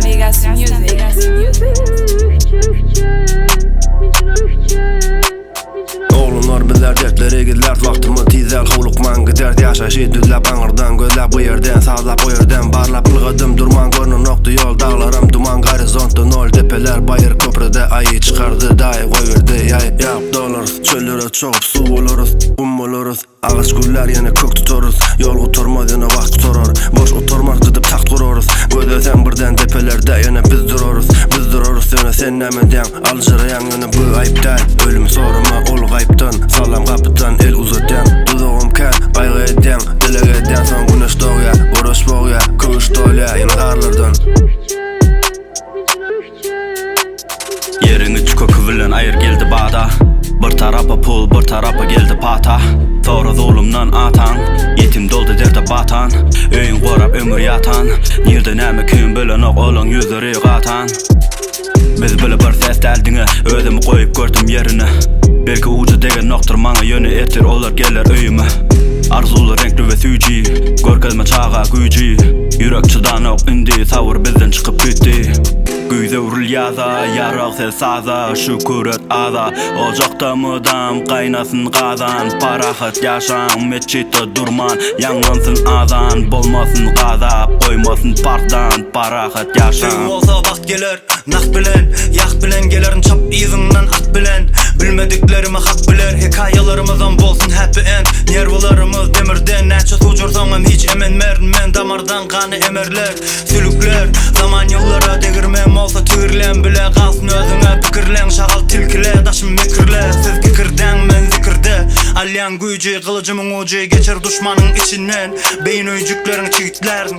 Navigação Music. Oğlunlar biler dertleri gider vaktimi tizel Hulukman gider yaşa şiddüllep anırdan Gözlep bu yerden sağlap o yerden Barlap ılgıdım durman görünün nokta yol Dağlarım duman horizontta nol Tepeler bayır köprüde ayı çıkardı Dayı koyverdi yay Yaptı oluruz çöllere çoğup su oluruz Kum oluruz Ağaç güller yine kök tuturuz Yol oturmaz yine vakt tuturur Boş oturmaz gıdıp taht kururuz Gödesen birden tepelerde yine biz dururuz Biz dururuz yine sen nemeden Alışırayan yine bu ayıptan Ölüm soruma ol gayiptan Salam kapıdan el uzatan Duduğum kan kaygı eden Dilek eden son güneş doğuya Vuruş boğuya kıvış doyla yine darlardan Yerini çukuk bilen ayır geldi bağda Bir tarafa pul bir tarafa geldi pata Sonra zulümden atan Yetim doldu derde batan Öyin korap ömür yatan Nerede näme kün bilen ok olan yüzleri qatan Biz bile bir ses deldine Özümü koyup gördüm yerine Belki ucu degen noktur mana yönü etir olar gelir öyüme Arzulu renkli ve süci Görkezme çağa gücü Yürek çıdan ok indi Savur bizden çıkıp gitti Güyde urul yaza, yarak sel saza Şükür et aza Ocakta mıdam, kaynasın kazan Parahat yaşan, meçitte durman Yangansın azan, bolmasın gazap Koymasın partdan, parahat yaşan Düğün olsa vakt gelir, nak bilen Yak bilen gelirin çap izinden at bilen Bilmediklerimi hak biler Hikayalarımızdan bolsun happy end Nervlarımız demirden Neçe sucursam hiç emen merdimen Damardan kanı emerler, sülükler Zaman yıllara degirmem olsa tüyürlen bile Kalsın özüne pikirlen şakal tilkile Daşım mekirle siz kikirden men zikirde Alyan gücü kılıcımın ucu Geçer düşmanın içinden Beyin öcüklerin çiğitlerin